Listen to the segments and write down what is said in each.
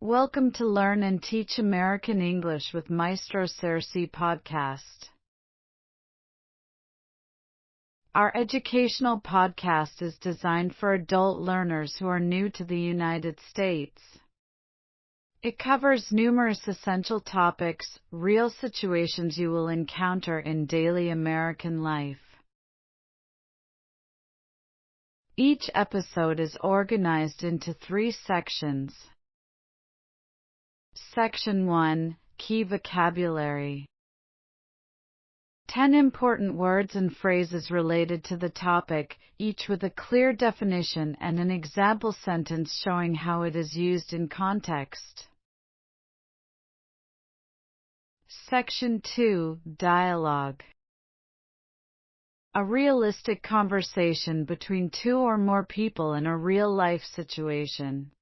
Welcome to Learn and Teach American English with Maestro Sersea Podcast. Our educational podcast is designed for adult learners who are new to the United States. It covers numerous essential topics, real situations you will encounter in daily American life. Each episode is organized into 3 sections. Section 1, Key Vocabulary. 10 important words and phrases related to the topic, each with a clear definition and an example sentence showing how it is used in context. Section 2, Dialogue. A realistic conversation between 2 or more people in a real-life situation.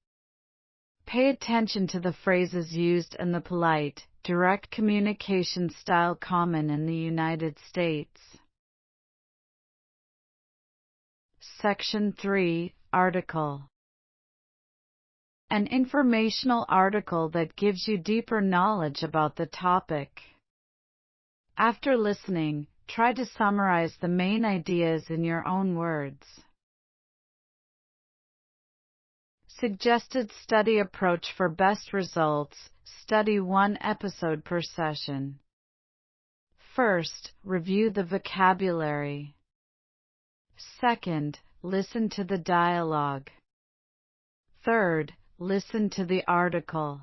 Pay attention to the phrases used and the polite, direct communication style common in the United States. Section 3, Article. An informational article that gives you deeper knowledge about the topic. After listening, try to summarize the main ideas in your own words. Suggested study approach for best results, study 1 episode per session. First, review the vocabulary. Second, listen to the dialogue. Third, listen to the article.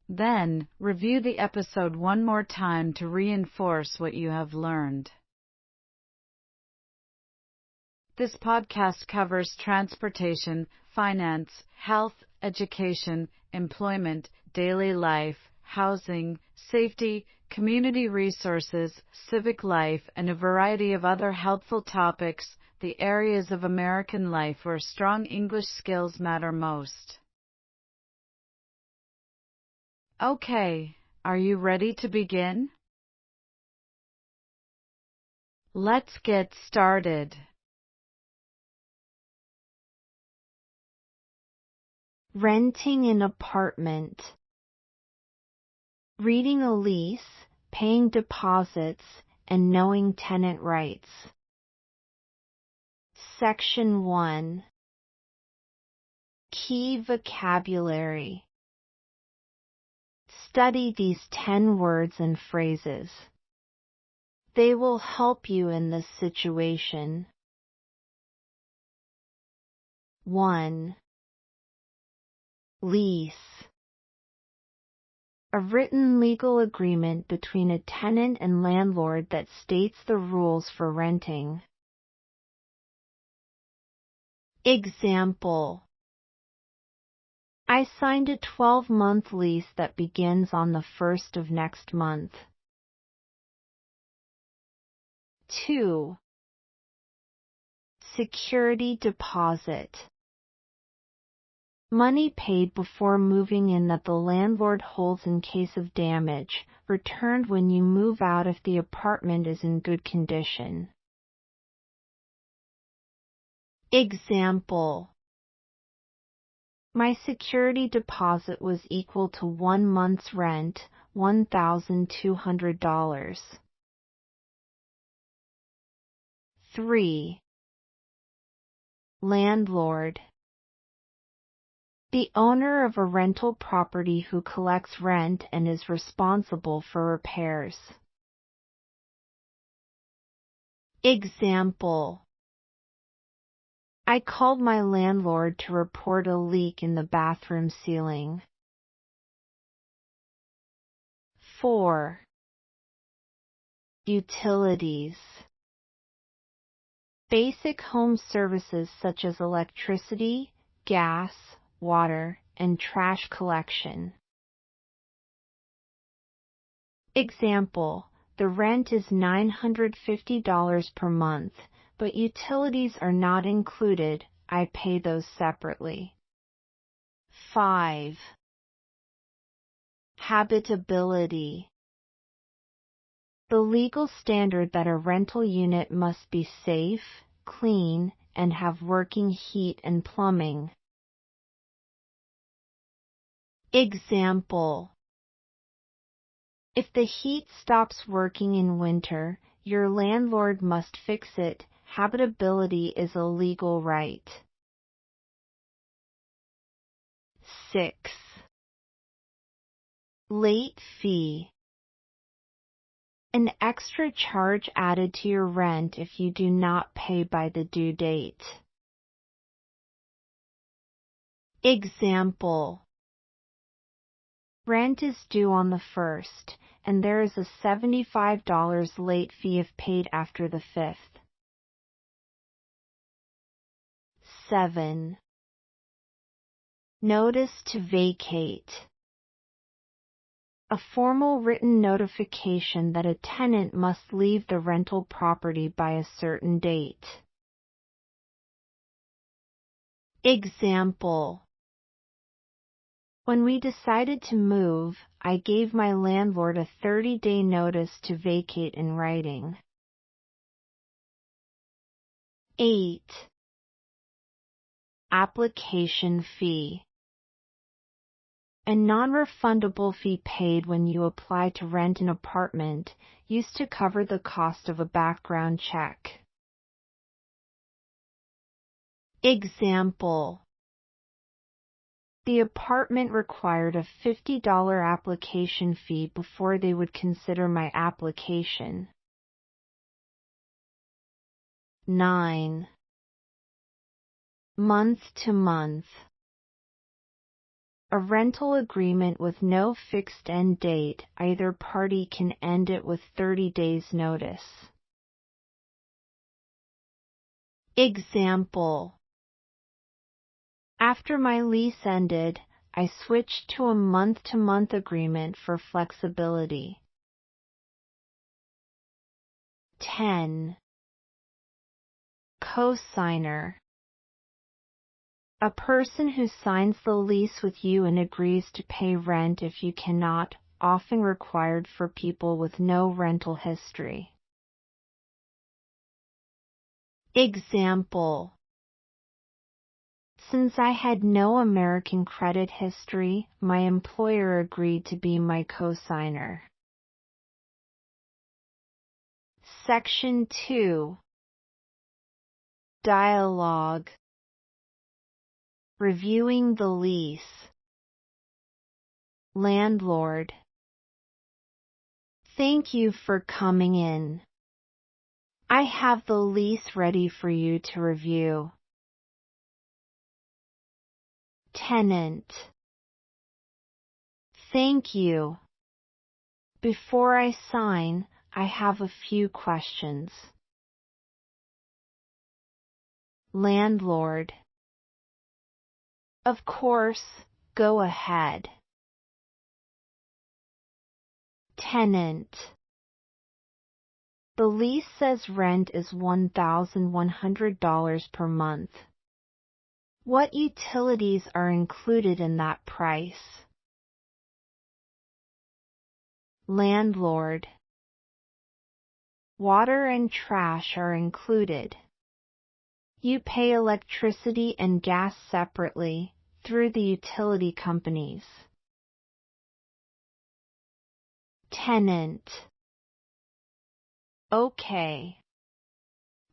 Then, review the episode 1 more time to reinforce what you have learned. This podcast covers transportation, finance, health, education, employment, daily life, housing, safety, community resources, civic life, and a variety of other helpful topics, the areas of American life where strong English skills matter most. Okay, are you ready to begin? Let's get started. Renting an apartment. Reading a lease, paying deposits, and knowing tenant rights. Section 1. Key vocabulary. Study these 10 words and phrases. They will help you in this situation. 1. Lease. A written legal agreement between a tenant and landlord that states the rules for renting. Example. I signed a 12-month lease that begins on the 1st of next month. 2. Security deposit. Money paid before moving in that the landlord holds in case of damage, returned when you move out if the apartment is in good condition. Example. My security deposit was equal to 1 month's rent, $1,200. 3. Landlord. The owner of a rental property who collects rent and is responsible for repairs. Example. I called my landlord to report a leak in the bathroom ceiling. 4. Utilities. Basic home services such as electricity, gas, water, and trash collection. Example, the rent is $950 per month, but utilities are not included. I pay those separately. 5. Habitability. The legal standard that a rental unit must be safe, clean, and have working heat and plumbing. Example: if the heat stops working in winter, your landlord must fix it. Habitability is a legal right. 6. Late fee. An extra charge added to your rent if you do not pay by the due date. Example: rent is due on the 1st, and there is a $75 late fee if paid after the 5th. 7. Notice to vacate. A formal written notification that a tenant must leave the rental property by a certain date. Example: when we decided to move, I gave my landlord a 30-day notice to vacate in writing. 8. Application fee. A non-refundable fee paid when you apply to rent an apartment, used to cover the cost of a background check. Example: the apartment required a $50 application fee before they would consider my application. 9. Month to month. A rental agreement with no fixed end date. Either party can end it with 30 days notice. Example: after my lease ended, I switched to a month-to-month agreement for flexibility. 10. Co-signer. A person who signs the lease with you and agrees to pay rent if you cannot, often required for people with no rental history. Example: since I had no American credit history, my employer agreed to be my co-signer. Section 2. Dialogue. Reviewing the lease. Landlord: thank you for coming in. I have the lease ready for you to review. Tenant: thank you. Before I sign, I have a few questions. Landlord: of course, go ahead. Tenant: the lease says rent is $1,100 per month. What utilities are included in that price? Landlord: water and trash are included. You pay electricity and gas separately, through the utility companies. Tenant: okay.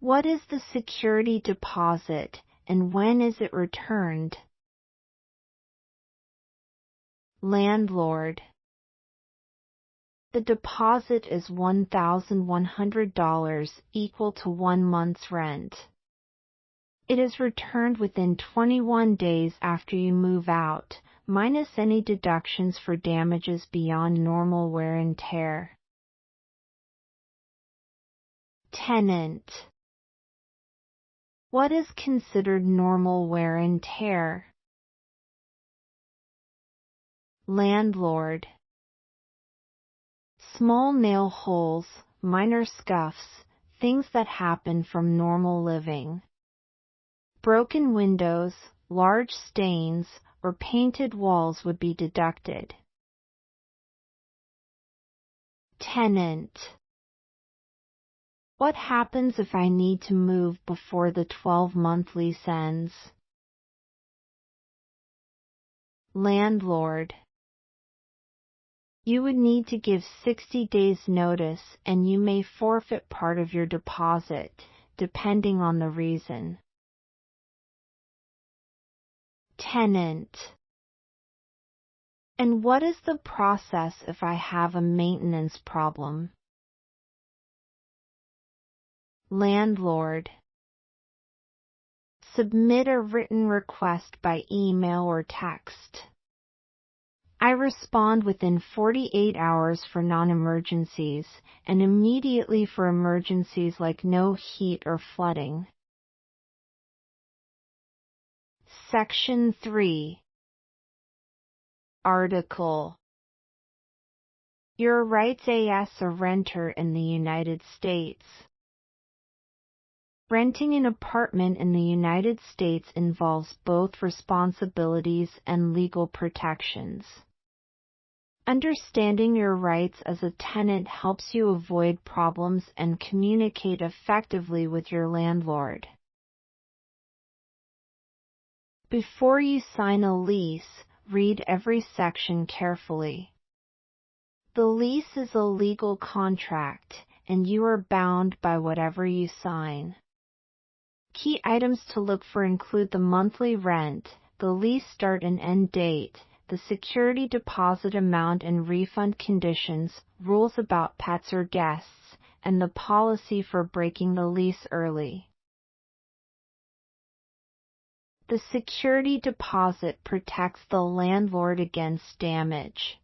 What is the security deposit, and when is it returned? Landlord: the deposit is $1,100, equal to 1 month's rent. It is returned within 21 days after you move out, minus any deductions for damages beyond normal wear and tear. Tenant: what is considered normal wear and tear? Landlord: small nail holes, minor scuffs, things that happen from normal living. Broken windows, large stains, or painted walls would be deducted. Tenant: what happens if I need to move before the 12-month lease ends? Landlord: You would need to give 60 days notice, and you may forfeit part of your deposit, depending on the reason. Tenant. And what is the process if I have a maintenance problem? Landlord. Submit a written request by email or text. I respond within 48 hours for non-emergencies and immediately for emergencies like no heat or flooding. Section 3. Article. Your rights as a renter in the United States. Renting an apartment in the United States involves both responsibilities and legal protections. Understanding your rights as a tenant helps you avoid problems and communicate effectively with your landlord. Before you sign a lease, read every section carefully. The lease is a legal contract, and you are bound by whatever you sign. Key items to look for include the monthly rent, the lease start and end date, the security deposit amount and refund conditions, rules about pets or guests, and the policy for breaking the lease early. The security deposit protects the landlord against damage.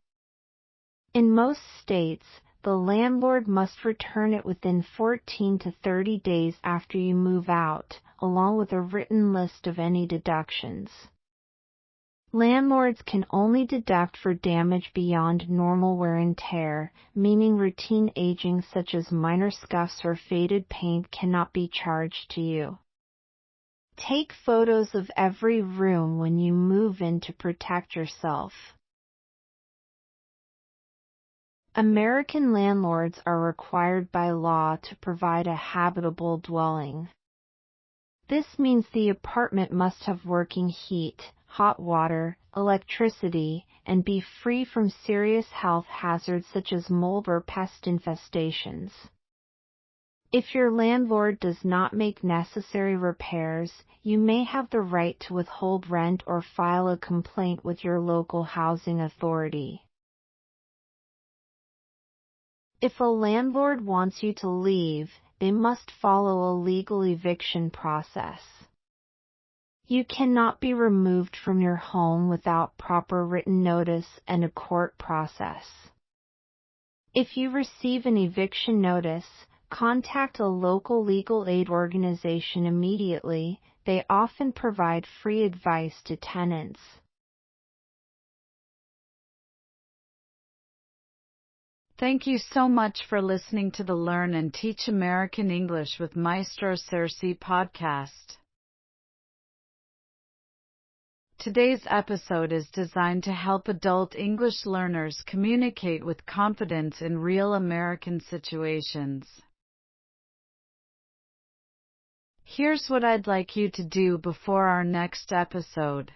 In most states, the landlord must return it within 14 to 30 days after you move out, along with a written list of any deductions. Landlords can only deduct for damage beyond normal wear and tear, meaning routine aging such as minor scuffs or faded paint cannot be charged to you. Take photos of every room when you move in to protect yourself. American landlords are required by law to provide a habitable dwelling. This means the apartment must have working heat, hot water, electricity, and be free from serious health hazards such as mold or pest infestations. If your landlord does not make necessary repairs, you may have the right to withhold rent or file a complaint with your local housing authority. If a landlord wants you to leave, they must follow a legal eviction process. You cannot be removed from your home without proper written notice and a court process. If you receive an eviction notice, contact a local legal aid organization immediately. They often provide free advice to tenants. Thank you so much for listening to the Learn and Teach American English with Maestro Sersea Podcast. Today's episode is designed to help adult English learners communicate with confidence in real American situations. Here's what I'd like you to do before our next episode.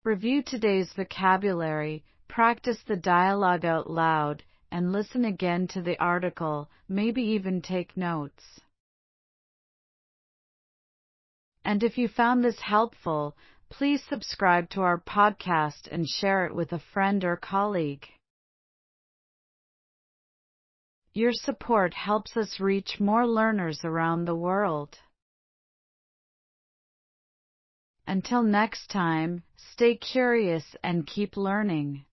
Review today's vocabulary, practice the dialogue out loud, and listen again to the article, maybe even take notes. And if you found this helpful, please subscribe to our podcast and share it with a friend or colleague. Your support helps us reach more learners around the world. Until next time, stay curious and keep learning.